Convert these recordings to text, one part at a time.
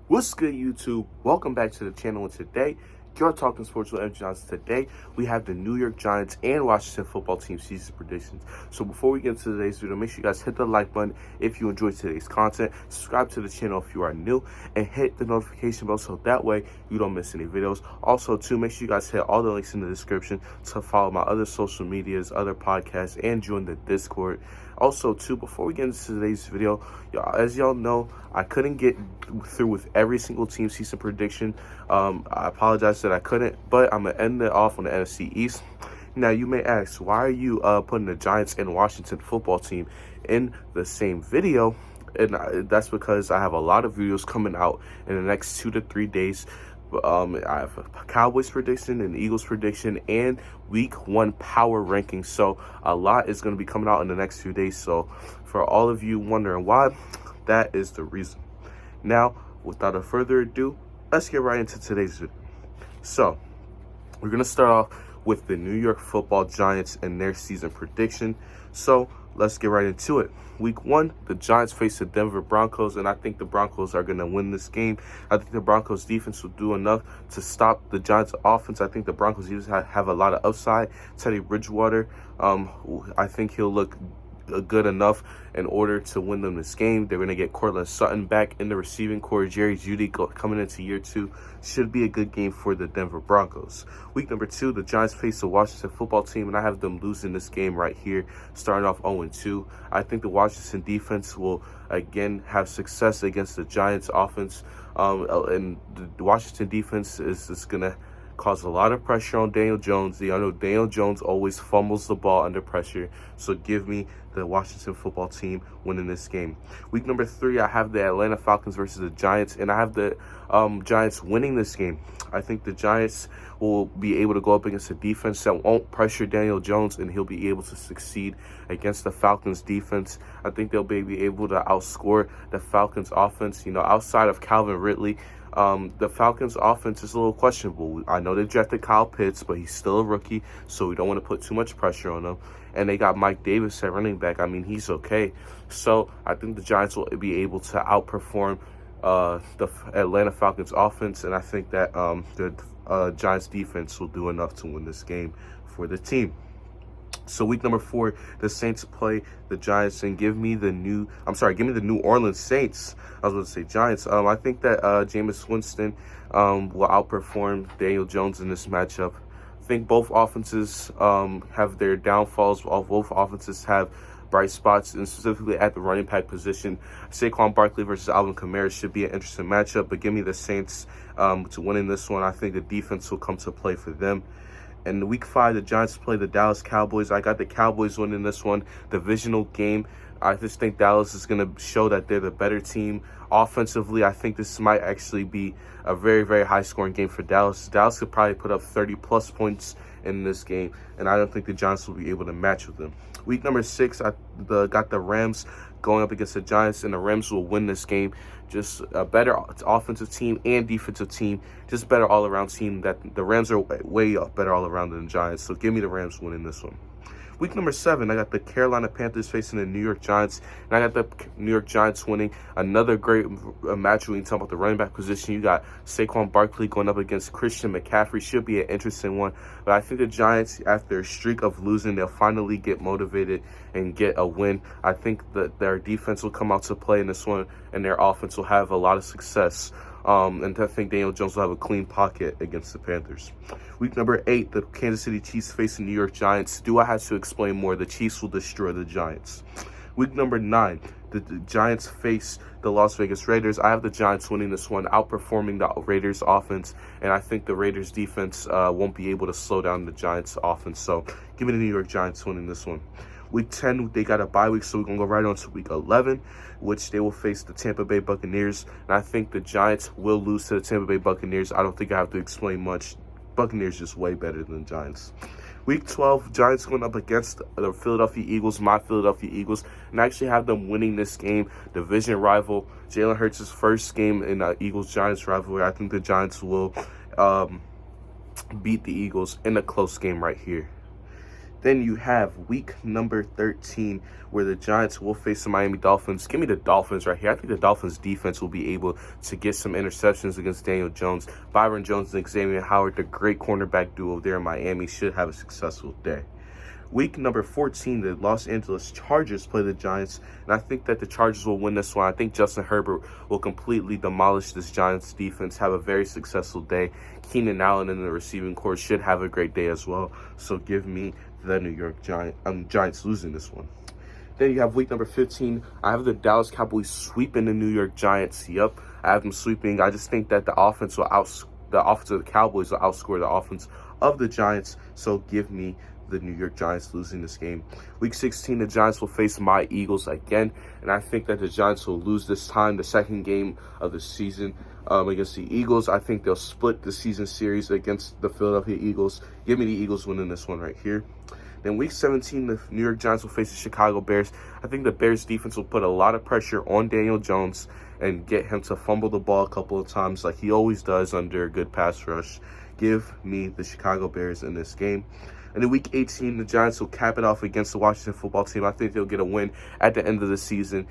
What's good, YouTube? Welcome back to the channel. And today, you're talking sports with M. Johnson. Today, we have the New York Giants and Washington football team season predictions. So before we get into today's video, make sure you guys hit the like button if you enjoyed today's content. Subscribe to the channel if you are new, and hit the notification bell so that way you don't miss any videos. Also, too, make sure you guys hit all the links in the description to follow my other social medias, other podcasts, and join the Discord. Also, too, before we get into today's video, as y'all know, I couldn't get through with every single team season prediction. I apologize that I couldn't, but I'm going to end it off on the NFC East. Now, you may ask, why are you putting the Giants and Washington football team in the same video? And that's because I have a lot of videos coming out in the next 2 to 3 days. I have a Cowboys prediction, an Eagles prediction, and week 1 power ranking. So a lot is going to be coming out in the next few days. So for all of you wondering why, that is the reason. Now, without a further ado, let's get right into today's video. So we're going to start off with the New York Football Giants and their season prediction. So let's get right into it. Week 1, the Giants face the Denver Broncos, and I think the Broncos are going to win this game. I think the Broncos defense will do enough to stop the Giants offense. I think the Broncos have a lot of upside. Teddy Bridgewater, I think he'll look good enough in order to win them this game. They're going to get Cortland Sutton back in the receiving core. Jerry Jeudy coming into year 2. Should be a good game for the Denver Broncos. Week number 2, the Giants face the Washington football team, and I have them losing this game right here, starting off 0-2. I think the Washington defense will again have success against the Giants offense, and the Washington defense is just going to cause a lot of pressure on Daniel Jones. I know Daniel Jones always fumbles the ball under pressure, so give me the Washington football team winning this game. Week number 3, I have the Atlanta Falcons versus the Giants, and I have the Giants winning this game. I think the Giants will be able to go up against a defense that won't pressure Daniel Jones, and he'll be able to succeed against the Falcons defense. I think they'll be able to outscore the Falcons offense. You know, outside of Calvin Ridley, the Falcons offense is a little questionable. I know they drafted Kyle Pitts, but he's still a rookie, so we don't want to put too much pressure on him. And they got Mike Davis at running back. I mean, he's okay. So I think the Giants will be able to outperform the Atlanta Falcons offense, and I think that the Giants defense will do enough to win this game for the team. So week number 4, the Saints play the Giants, and give me the New Orleans Saints. I was going to say Giants. I think that Jameis Winston will outperform Daniel Jones in this matchup. I think both offenses have their downfalls. Both offenses have bright spots, and specifically at the running back position. Saquon Barkley versus Alvin Kamara should be an interesting matchup, but give me the Saints to win in this one. I think the defense will come to play for them. And week 5, the Giants play the Dallas Cowboys. I got the Cowboys winning this one. Divisional game. I just think Dallas is going to show that they're the better team. Offensively, I think this might actually be a very, very high-scoring game for Dallas. Dallas could probably put up 30-plus points in this game, and I don't think the Giants will be able to match with them. Week number 6, I got the Rams going up against the Giants, and the Rams will win this game. Just a better offensive team and defensive team, just better all-around team. That the Rams are way better all-around than the Giants, so give me the Rams winning this one. Week number 7, I got the Carolina Panthers facing the New York Giants, and I got the New York Giants winning. Another great match when you talk about the running back position. You got Saquon Barkley going up against Christian McCaffrey. Should be an interesting one. But I think the Giants, after a streak of losing, they'll finally get motivated and get a win. I think that their defense will come out to play in this one, and their offense will have a lot of success. And I think Daniel Jones will have a clean pocket against the Panthers. Week number 8, the Kansas City Chiefs facing New York Giants. Do I have to explain more? The Chiefs will destroy the Giants. Week number 9, the Giants face the Las Vegas Raiders. I have the Giants winning this one, outperforming the Raiders offense, and I think the Raiders defense won't be able to slow down the Giants offense. So give me the New York Giants winning this one. Week 10, they got a bye week, so we're going to go right on to Week 11, which they will face the Tampa Bay Buccaneers. And I think the Giants will lose to the Tampa Bay Buccaneers. I don't think I have to explain much. Buccaneers just way better than the Giants. Week 12, Giants going up against the Philadelphia Eagles, my Philadelphia Eagles, and I actually have them winning this game. Division rival, Jalen Hurts' first game in the Eagles-Giants rivalry. I think the Giants will beat the Eagles in a close game right here. Then you have week number 13, where the Giants will face the Miami Dolphins. Give me the Dolphins right here. I think the Dolphins defense will be able to get some interceptions against Daniel Jones. Byron Jones and Xavier Howard, the great cornerback duo there in Miami, should have a successful day. Week number 14, the Los Angeles Chargers play the Giants, and I think that the Chargers will win this one. I think Justin Herbert will completely demolish this Giants defense, have a very successful day. Keenan Allen in the receiving corps should have a great day as well. So give me the New York Giants losing this one. Then you have week number 15. I have the Dallas Cowboys sweeping the New York Giants. Yep, I have them sweeping. I just think that the offense of the Cowboys will outscore the offense of the Giants. So give me the New York Giants losing this game. Week 16, the Giants will face my Eagles again, and I think that the Giants will lose this time, the second game of the season against the Eagles. I think they'll split the season series against the Philadelphia Eagles. Give me the Eagles winning this one right here. Then week 17, the New York Giants will face the Chicago Bears. I think the Bears defense will put a lot of pressure on Daniel Jones and get him to fumble the ball a couple of times like he always does under a good pass rush. Give me the Chicago Bears in this game. And in week 18, the Giants will cap it off against the Washington football team. I think they'll get a win at the end of the season.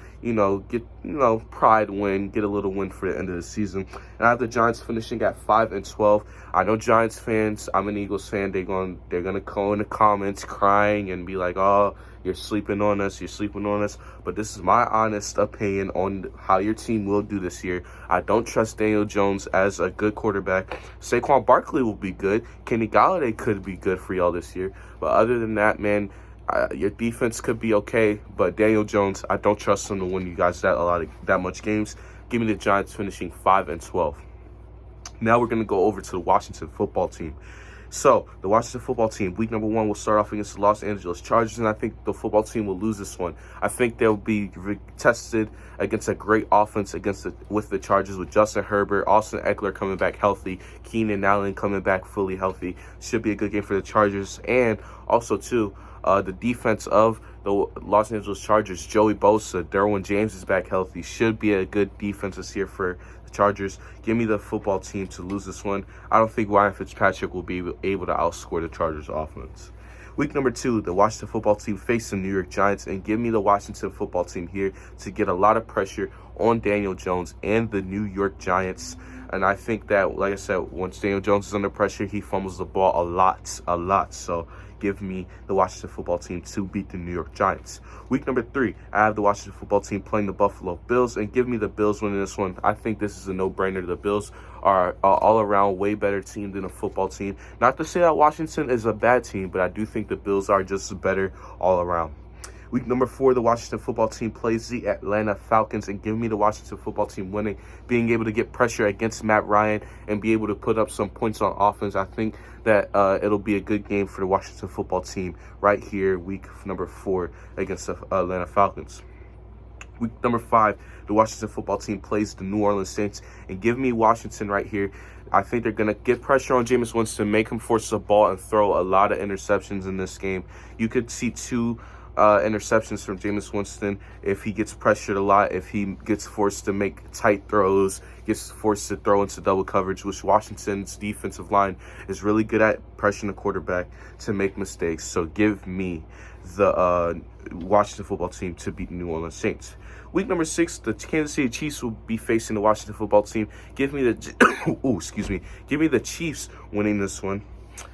Pride win, get a little win for the end of the season. And I have the Giants finishing at 5-12. I know Giants fans, I'm an Eagles fan, they're gonna go in the comments crying and be like, oh, you're sleeping on us. But this is my honest opinion on how your team will do this year. I don't trust Daniel Jones as a good quarterback. Saquon Barkley will be good. Kenny Golladay could be good for y'all this year. But other than that, man, your defense could be okay. But Daniel Jones, I don't trust him to win you guys that much games. Give me the Giants finishing 5-12. Now we're going to go over to the Washington football team. So, the Washington football team, week number 1, will start off against the Los Angeles Chargers, and I think the football team will lose this one. I think they'll be tested against a great offense with the Chargers, with Justin Herbert, Austin Eckler coming back healthy, Keenan Allen coming back fully healthy. Should be a good game for the Chargers. And also, too, the defense of the Los Angeles Chargers, Joey Bosa, Derwin James is back healthy. Should be a good defense this year for the Chargers. Give me the football team to lose this one. I don't think Ryan Fitzpatrick will be able to outscore the Chargers offense. Week number 2, the Washington football team faced the New York Giants, and give me the Washington football team here to get a lot of pressure on Daniel Jones and the New York Giants. And I think that, like I said, once Daniel Jones is under pressure, he fumbles the ball a lot. So give me the Washington football team to beat the New York Giants. Week number 3, I have the Washington football team playing the Buffalo Bills, and give me the Bills winning this one. I think this is a no-brainer. The Bills are an all-around way better team than a football team. Not to say that Washington is a bad team, but I do think the Bills are just better all around. Week number 4, the Washington football team plays the Atlanta Falcons, and give me the Washington football team winning, being able to get pressure against Matt Ryan and be able to put up some points on offense. I think that it'll be a good game for the Washington football team right here, week number 4 against the Atlanta Falcons. Week number 5, the Washington football team plays the New Orleans Saints, and give me Washington right here. I think they're going to get pressure on Jameis Winston, make him force the ball, and throw a lot of interceptions in this game. You could see 2 interceptions from Jameis Winston if he gets pressured a lot, if he gets forced to make tight throws, gets forced to throw into double coverage, which Washington's defensive line is really good at pressuring the quarterback to make mistakes. So give me the Washington football team to beat the New Orleans Saints. Week number 6, the Kansas City Chiefs will be facing the Washington football team. Give me the Chiefs winning this one.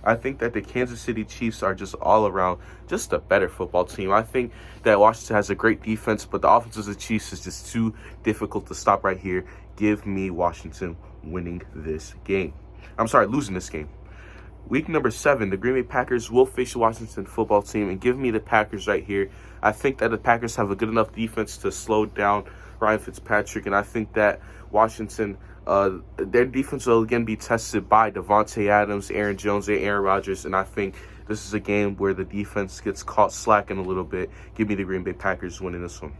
I think that the Kansas City Chiefs are just all around just a better football team. I think that Washington has a great defense, but the offense of the Chiefs is just too difficult to stop right here. Give me Washington losing this game. Week number 7, the Green Bay Packers will face the Washington football team, and give me the Packers right here. I think that the Packers have a good enough defense to slow down Ryan Fitzpatrick, and I think that Washington, their defense will again be tested by Devontae Adams, Aaron Jones, and Aaron Rodgers, and I think this is a game where the defense gets caught slacking a little bit. Give me the Green Bay Packers winning this one.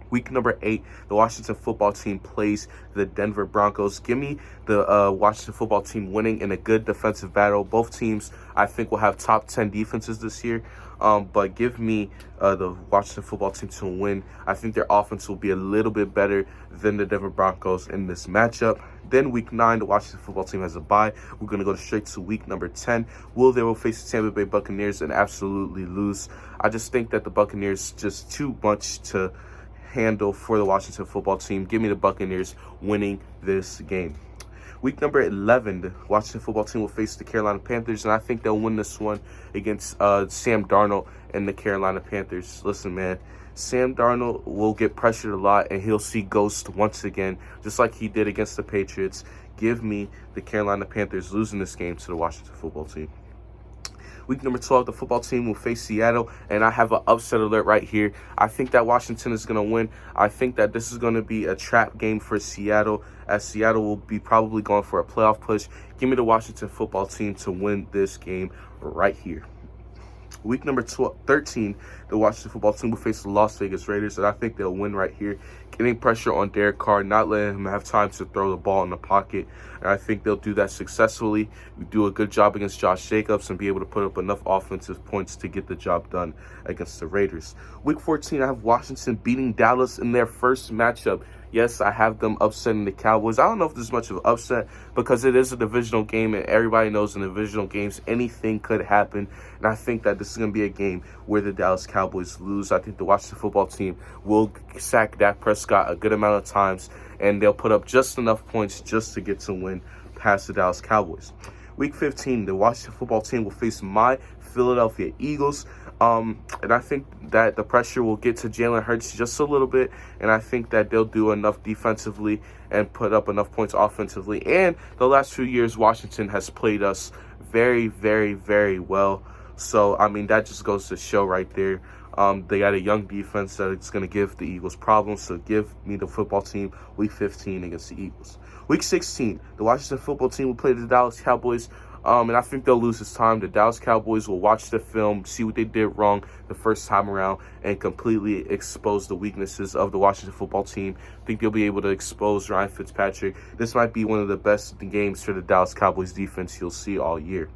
Week number 8, the Washington football team plays the Denver Broncos. Give me the Washington football team winning in a good defensive battle. Both teams, I think, will have top 10 defenses this year. But give me the Washington football team to win. I think their offense will be a little bit better than the Denver Broncos in this matchup. Then week 9, the Washington football team has a bye. We're going to go straight to week number 10. They will face the Tampa Bay Buccaneers and absolutely lose. I just think that the Buccaneers just too much to handle for the Washington football team. Give me the Buccaneers winning this game. Week number 11, the Washington football team will face the Carolina Panthers, and I think they'll win this one against Sam Darnold and the Carolina Panthers. Listen, man, Sam Darnold will get pressured a lot, and he'll see ghosts once again, just like he did against the Patriots. Give me the Carolina Panthers losing this game to the Washington football team. Week number 12, the football team will face Seattle, and I have an upset alert right here. I think that Washington is going to win. I think that this is going to be a trap game for Seattle, as Seattle will be probably going for a playoff push. Give me the Washington football team to win this game right here. Week number 13, the Washington football team will face the Las Vegas Raiders, and I think they'll win right here. Getting pressure on Derek Carr, not letting him have time to throw the ball in the pocket, and I think they'll do that successfully. We do a good job against Josh Jacobs and be able to put up enough offensive points to get the job done against the Raiders. Week 14, I have Washington beating Dallas in their first matchup. Yes, I have them upsetting the Cowboys. I don't know if there's much of an upset because it is a divisional game, and everybody knows in divisional games anything could happen. And I think that this is going to be a game where the Dallas Cowboys lose. I think the Washington football team will sack Dak Prescott a good amount of times, and they'll put up just enough points just to get to win past the Dallas Cowboys. Week 15, the Washington football team will face my Philadelphia Eagles. And I think that the pressure will get to Jalen Hurts just a little bit, and I think that they'll do enough defensively and put up enough points offensively. And the last few years, Washington has played us very, very, very well. So, I mean, that just goes to show right there. They got a young defense that is going to give the Eagles problems. So give me the football team week 15 against the Eagles. Week 16, the Washington football team will play the Dallas Cowboys. And I think they'll lose this time. The Dallas Cowboys will watch the film, see what they did wrong the first time around, and completely expose the weaknesses of the Washington football team. I think they'll be able to expose Ryan Fitzpatrick. This might be one of the best games for the Dallas Cowboys defense you'll see all year.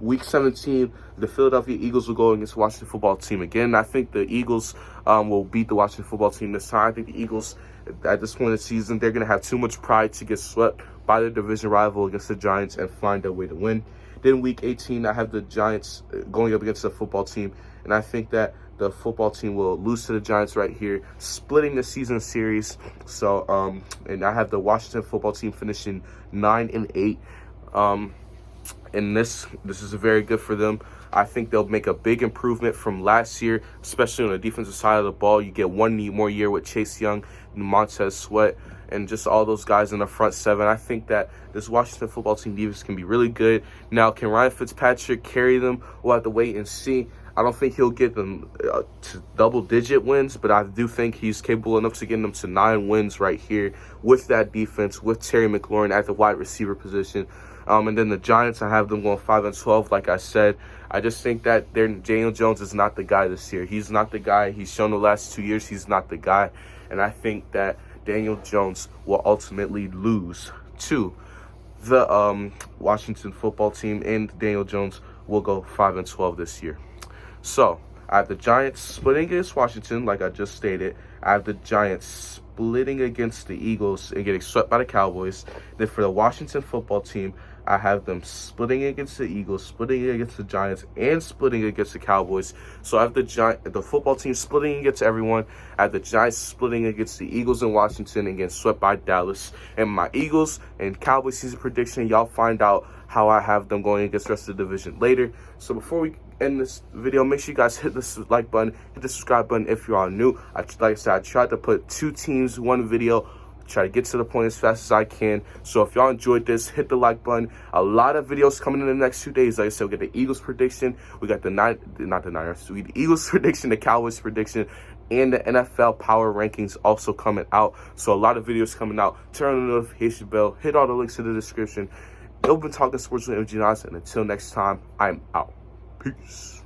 Week 17, the Philadelphia Eagles will go against the Washington football team again. I think the Eagles will beat the Washington football team this time. I think the Eagles, at this point in the season, they're going to have too much pride to get swept by their division rival against the Giants and find a way to win. Then week 18, I have the Giants going up against the football team, and I think that the football team will lose to the Giants right here, splitting the season series. So, and I have the Washington football team finishing 9-8. And this is very good for them. I think they'll make a big improvement from last year, especially on the defensive side of the ball. You get one more year with Chase Young, Montez Sweat, and just all those guys in the front seven. I think that this Washington football team defense can be really good. Now, can Ryan Fitzpatrick carry them? We'll have to wait and see. I don't think he'll get them to double-digit wins, but I do think he's capable enough to get them to 9 wins right here with that defense, with Terry McLaurin at the wide receiver position. And then the Giants, I have them going 5-12, like I said. I just think that Daniel Jones is not the guy this year. He's not the guy. He's shown the last 2 years he's not the guy. And I think that Daniel Jones will ultimately lose to the Washington football team, and Daniel Jones will go 5-12 this year. So, I have the Giants splitting against Washington, like I just stated. I have the Giants splitting against the Eagles and getting swept by the Cowboys. Then for the Washington football team, I have them splitting against the Eagles, splitting against the Giants, and splitting against the Cowboys. So I have the football team splitting against everyone. I have the Giants splitting against the Eagles in Washington and getting swept by Dallas. And my Eagles and Cowboys season prediction, y'all find out how I have them going against the rest of the division later. So before we end this video, make sure you guys hit the like button, hit the subscribe button if you are new. Like I said, I tried to put 2 teams, 1 video, try to get to the point as fast as I can. So if y'all enjoyed this, hit the like button. A lot of videos coming in the next 2 days. Like I said, we got the Eagles prediction, we got the Eagles prediction, the Cowboys prediction, and the NFL power rankings also coming out. So a lot of videos coming out. Turn on the notification bell, hit all the links in the description. You've been talking sports with MG Johnson, and until next time, I'm out. Peace.